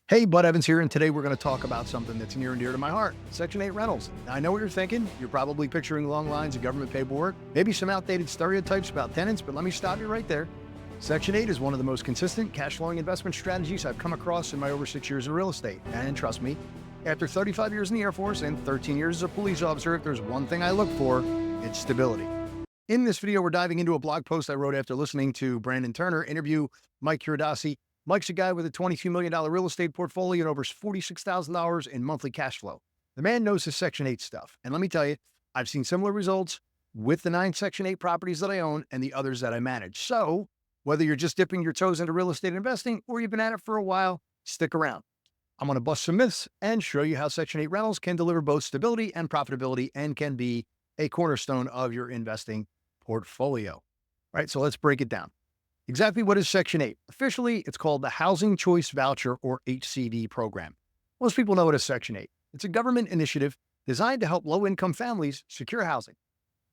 Hey, Bud Evans here, and today we're going to talk about something that's near and dear to my heart, Section 8 rentals. Now, I know what you're thinking. You're probably picturing long lines of government paperwork, maybe some outdated stereotypes about tenants, but let me stop you right there. Section 8 is one of the most consistent cash-flowing investment strategies I've come across in my over 6 years in real estate. And trust me, after 35 years in the Air Force and 13 years as a police officer, if there's one thing I look for, it's stability. In this video, we're diving into a blog post I wrote after listening to Brandon Turner interview Mike Curidossi. Mike's a guy with a $22 million real estate portfolio and over $46,000 in monthly cash flow. The man knows his Section 8 stuff. And let me tell you, I've seen similar results with the 9 Section 8 properties that I own and the others that I manage. So whether you're just dipping your toes into real estate investing or you've been at it for a while, stick around. I'm going to bust some myths and show you how Section 8 rentals can deliver both stability and profitability and can be a cornerstone of your investing portfolio. All right, so let's break it down. Exactly what is Section 8? Officially, it's called the Housing Choice Voucher or HCV program. Most people know it as Section 8. It's a government initiative designed to help low-income families secure housing.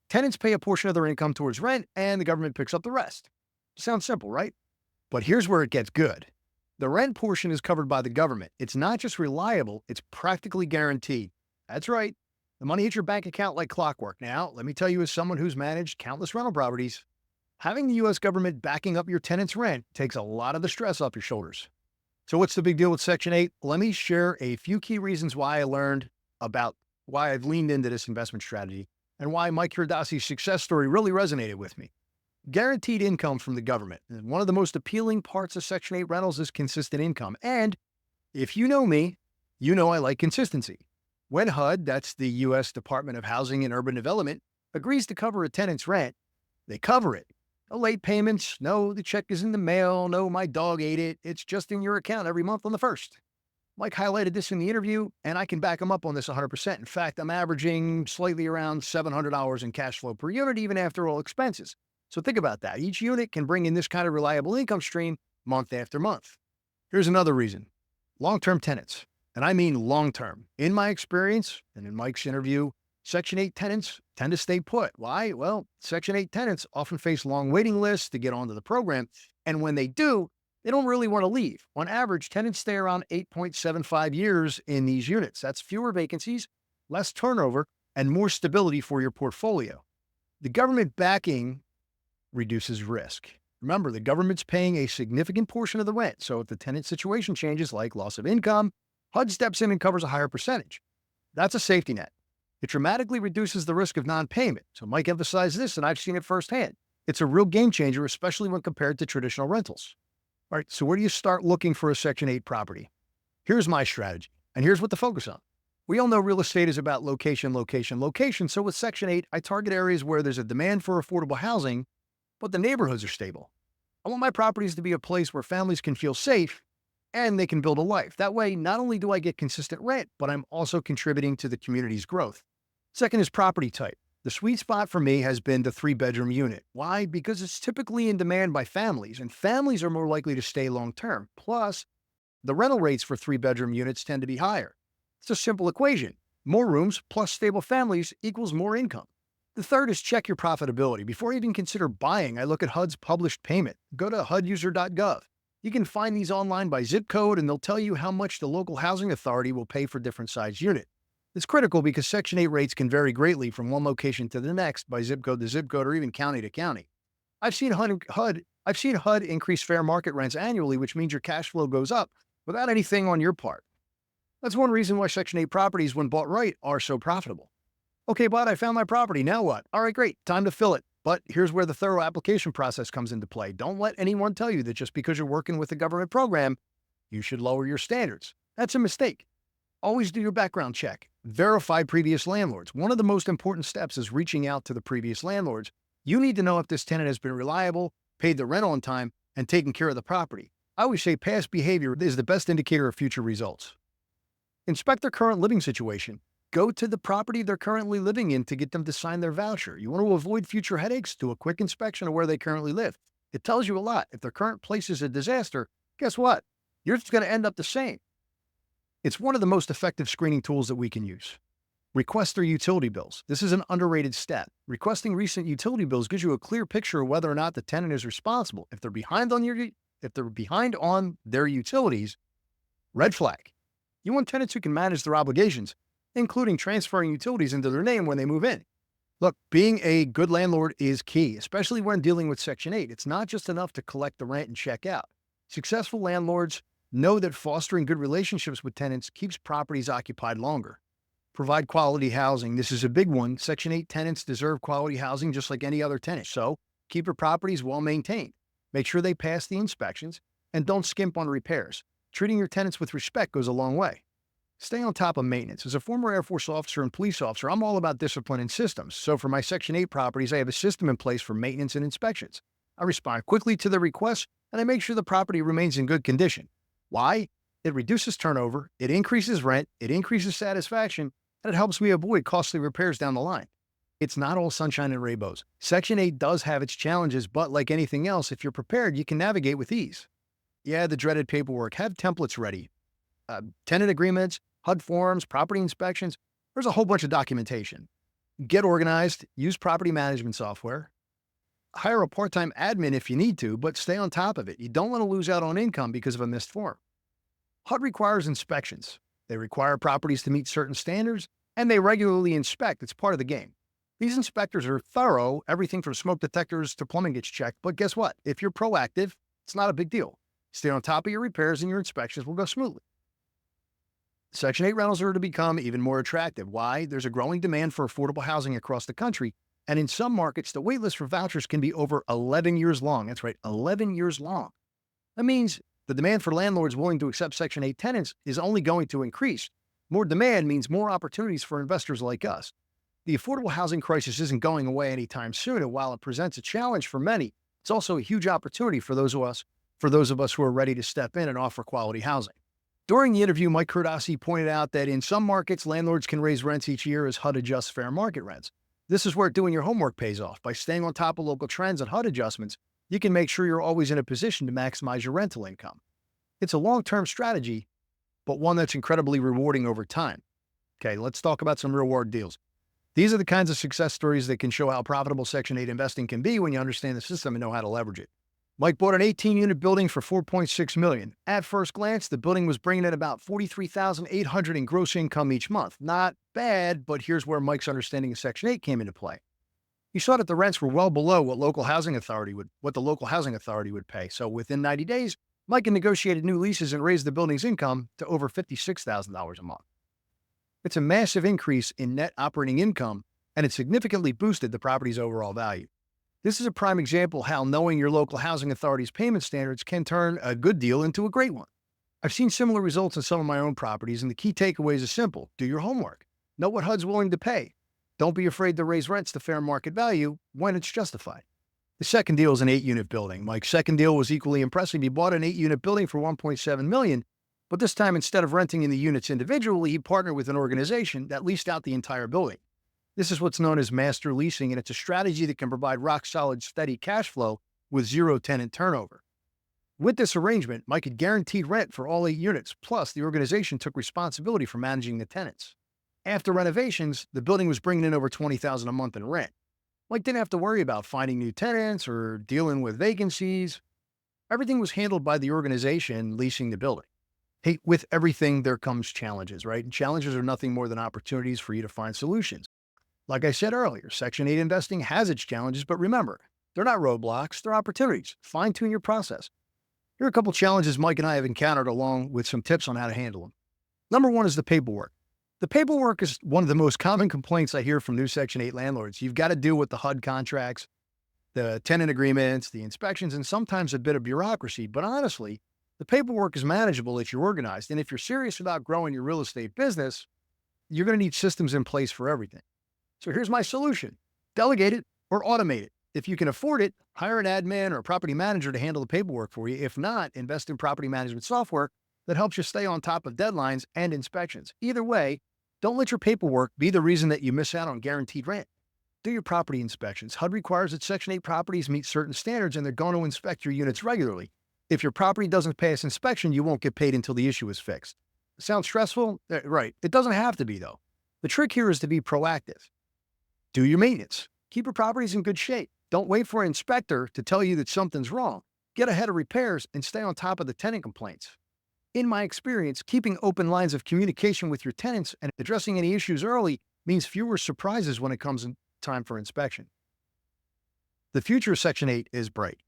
Tenants pay a portion of their income towards rent, and the government picks up the rest. Sounds simple, right? But here's where it gets good. The rent portion is covered by the government. It's not just reliable, it's practically guaranteed. That's right. The money hits your bank account like clockwork. Now, let me tell you as someone who's managed countless rental properties, having the U.S. government backing up your tenant's rent takes a lot of the stress off your shoulders. So what's the big deal with Section 8? Let me share a few key reasons why I learned about why I've leaned into this investment strategy and why Mike Curidossi's success story really resonated with me. Guaranteed income from the government. And one of the most appealing parts of Section 8 rentals is consistent income. And if you know me, you know I like consistency. When HUD, that's the U.S. Department of Housing and Urban Development, agrees to cover a tenant's rent, they cover it. No late payments, no, the check is in the mail, no, my dog ate it. It's just in your account every month on the 1st. Mike highlighted this in the interview, and I can back him up on this 100%. In fact, I'm averaging slightly around $700 in cash flow per unit, even after all expenses. So think about that. Each unit can bring in this kind of reliable income stream month after month. Here's another reason. Long-term tenants, and I mean long-term. In my experience, and in Mike's interview, Section 8 tenants tend to stay put. Why? Well, Section 8 tenants often face long waiting lists to get onto the program, and when they do, they don't really want to leave. On average, tenants stay around 8.75 years in these units. That's fewer vacancies, less turnover, and more stability for your portfolio. The government backing reduces risk. Remember, the government's paying a significant portion of the rent, so if the tenant situation changes like loss of income, HUD steps in and covers a higher percentage. That's a safety net. It dramatically reduces the risk of non-payment. So Mike emphasized this, and I've seen it firsthand. It's a real game changer, especially when compared to traditional rentals. All right, so where do you start looking for a Section 8 property? Here's my strategy, and here's what to focus on. We all know real estate is about location, location, location. So with Section 8, I target areas where there's a demand for affordable housing, but the neighborhoods are stable. I want my properties to be a place where families can feel safe and they can build a life. That way, not only do I get consistent rent, but I'm also contributing to the community's growth. Second is property type. The sweet spot for me has been the 3-bedroom unit. Why? Because it's typically in demand by families, and families are more likely to stay long-term. Plus, the rental rates for 3-bedroom units tend to be higher. It's a simple equation. More rooms plus stable families equals more income. The third is check your profitability. Before I even consider buying, I look at HUD's published payment. Go to huduser.gov. You can find these online by zip code, and they'll tell you how much the local housing authority will pay for different size unit. It's critical because Section 8 rates can vary greatly from one location to the next by zip code to zip code or even county to county. I've seen HUD increase fair market rents annually, which means your cash flow goes up without anything on your part. That's one reason why Section 8 properties, when bought right, are so profitable. Okay, Bud, I found my property. Now what? All right, great. Time to fill it. But here's where the thorough application process comes into play. Don't let anyone tell you that just because you're working with a government program, you should lower your standards. That's a mistake. Always do your background check. Verify previous landlords. One of the most important steps is reaching out to the previous landlords. You need to know if this tenant has been reliable, paid the rent on time, and taken care of the property. I always say past behavior is the best indicator of future results. Inspect their current living situation. Go to the property they're currently living in to get them to sign their voucher. You want to avoid future headaches? Do a quick inspection of where they currently live. It tells you a lot. If their current place is a disaster, guess what? You're just going to end up the same. It's one of the most effective screening tools that we can use. Request their utility bills. This is an underrated step. Requesting recent utility bills gives you a clear picture of whether or not the tenant is responsible. If they're behind on their utilities, Red flag. You want tenants who can manage their obligations, including transferring utilities into their name when they move in. Look, being a good landlord is key, especially when dealing with Section 8. It's not just enough to collect the rent and check out. Successful landlords know that fostering good relationships with tenants keeps properties occupied longer. Provide quality housing. This is a big one. Section 8 tenants deserve quality housing just like any other tenant. So keep your properties well maintained. Make sure they pass the inspections and don't skimp on repairs. Treating your tenants with respect goes a long way. Stay on top of maintenance. As a former Air Force officer and police officer, I'm all about discipline and systems. So for my Section 8 properties, I have a system in place for maintenance and inspections. I respond quickly to the requests, and I make sure the property remains in good condition. Why? It reduces turnover, it increases rent, it increases satisfaction, and it helps me avoid costly repairs down the line. It's not all sunshine and rainbows. Section 8 does have its challenges, but like anything else, if you're prepared, you can navigate with ease. Yeah, the dreaded paperwork. Have templates ready. Tenant agreements, HUD forms, property inspections. There's a whole bunch of documentation. Get organized, use property management software. Hire a part-time admin if you need to, but stay on top of it. You don't want to lose out on income because of a missed form. HUD requires inspections. They require properties to meet certain standards, and they regularly inspect. It's part of the game. These inspectors are thorough. Everything from smoke detectors to plumbing gets checked. But guess what? If you're proactive, it's not a big deal. Stay on top of your repairs and your inspections will go smoothly. Section 8 rentals are to become even more attractive. Why? There's a growing demand for affordable housing across the country, and in some markets, the waitlist for vouchers can be over 11 years long. That's right, 11 years long. That means the demand for landlords willing to accept Section 8 tenants is only going to increase. More demand means more opportunities for investors like us. The affordable housing crisis isn't going away anytime soon, and while it presents a challenge for many, it's also a huge opportunity for those of us who are ready to step in and offer quality housing. During the interview, Mike Curidossi pointed out that in some markets, landlords can raise rents each year as HUD adjusts fair market rents. This is where doing your homework pays off. By staying on top of local trends and HUD adjustments, you can make sure you're always in a position to maximize your rental income. It's a long-term strategy, but one that's incredibly rewarding over time. Okay, let's talk about some real-world deals. These are the kinds of success stories that can show how profitable Section 8 investing can be when you understand the system and know how to leverage it. Mike bought an 18-unit building for $4.6 million. At first glance, the building was bringing in about $43,800 in gross income each month. Not bad, but here's where Mike's understanding of Section 8 came into play. He saw that the rents were well below what the local housing authority would pay. So within 90 days, Mike had negotiated new leases and raised the building's income to over $56,000 a month. It's a massive increase in net operating income, and it significantly boosted the property's overall value. This is a prime example how knowing your local housing authority's payment standards can turn a good deal into a great one. I've seen similar results in some of my own properties, and the key takeaways are simple. Do your homework. Know what HUD's willing to pay. Don't be afraid to raise rents to fair market value when it's justified. The second deal is an 8-unit building. Mike's second deal was equally impressive. He bought an 8-unit building for $1.7 million, but this time instead of renting in the units individually, he partnered with an organization that leased out the entire building. This is what's known as master leasing, and it's a strategy that can provide rock-solid, steady cash flow with zero tenant turnover. With this arrangement, Mike had guaranteed rent for all 8 units, plus the organization took responsibility for managing the tenants. After renovations, the building was bringing in over $20,000 a month in rent. Mike didn't have to worry about finding new tenants or dealing with vacancies. Everything was handled by the organization leasing the building. Hey, with everything, there comes challenges, right? And challenges are nothing more than opportunities for you to find solutions. Like I said earlier, Section 8 investing has its challenges, but remember, they're not roadblocks, they're opportunities. Fine-tune your process. Here are a couple challenges Mike and I have encountered along with some tips on how to handle them. Number one is the paperwork. The paperwork is one of the most common complaints I hear from new Section 8 landlords. You've got to deal with the HUD contracts, the tenant agreements, the inspections, and sometimes a bit of bureaucracy. But honestly, the paperwork is manageable if you're organized. And if you're serious about growing your real estate business, you're going to need systems in place for everything. So here's my solution. Delegate it or automate it. If you can afford it, hire an admin or a property manager to handle the paperwork for you. If not, invest in property management software that helps you stay on top of deadlines and inspections. Either way, don't let your paperwork be the reason that you miss out on guaranteed rent. Do your property inspections. HUD requires that Section 8 properties meet certain standards, and they're going to inspect your units regularly. If your property doesn't pass inspection, you won't get paid until the issue is fixed. Sounds stressful? Right. It doesn't have to be, though. The trick here is to be proactive. Do your maintenance. Keep your properties in good shape. Don't wait for an inspector to tell you that something's wrong. Get ahead of repairs and stay on top of the tenant complaints. In my experience, keeping open lines of communication with your tenants and addressing any issues early means fewer surprises when it comes in time for inspection. The future of Section 8 is bright.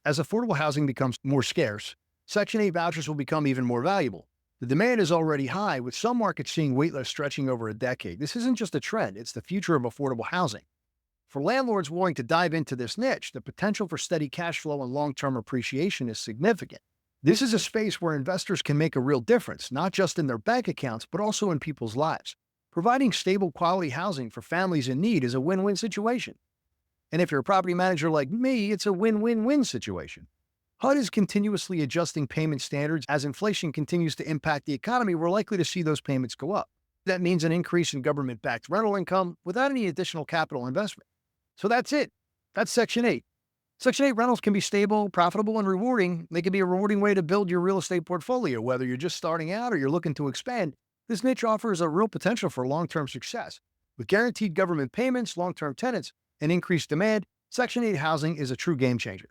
As affordable housing becomes more scarce, Section 8 vouchers will become even more valuable. The demand is already high, with some markets seeing wait lists stretching over a decade. This isn't just a trend, it's the future of affordable housing. For landlords willing to dive into this niche, the potential for steady cash flow and long-term appreciation is significant. This is a space where investors can make a real difference, not just in their bank accounts, but also in people's lives. Providing stable, quality housing for families in need is a win-win situation. And if you're a property manager like me, it's a win-win-win situation. HUD is continuously adjusting payment standards. As inflation continues to impact the economy, we're likely to see those payments go up. That means an increase in government-backed rental income without any additional capital investment. So that's it. That's Section 8. Section 8 rentals can be stable, profitable, and rewarding. They can be a rewarding way to build your real estate portfolio, whether you're just starting out or you're looking to expand. This niche offers a real potential for long-term success. With guaranteed government payments, long-term tenants, and increased demand, Section 8 housing is a true game changer.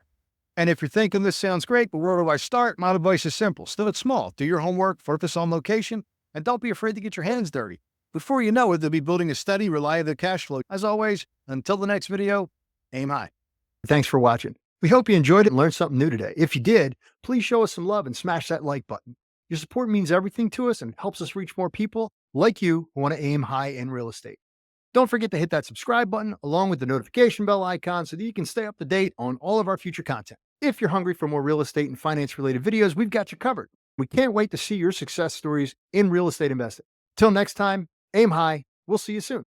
And if you're thinking this sounds great, but where do I start? My advice is simple. Start small. Do your homework, focus on location, and don't be afraid to get your hands dirty. Before you know it, they'll be building a steady, reliable cash flow. As always, until the next video, aim high. Thanks for watching. We hope you enjoyed it and learned something new today. If you did, please show us some love and smash that like button. Your support means everything to us and helps us reach more people like you who want to aim high in real estate. Don't forget to hit that subscribe button along with the notification bell icon so that you can stay up to date on all of our future content. If you're hungry for more real estate and finance related videos, we've got you covered. We can't wait to see your success stories in real estate investing. Till next time, aim high. We'll see you soon.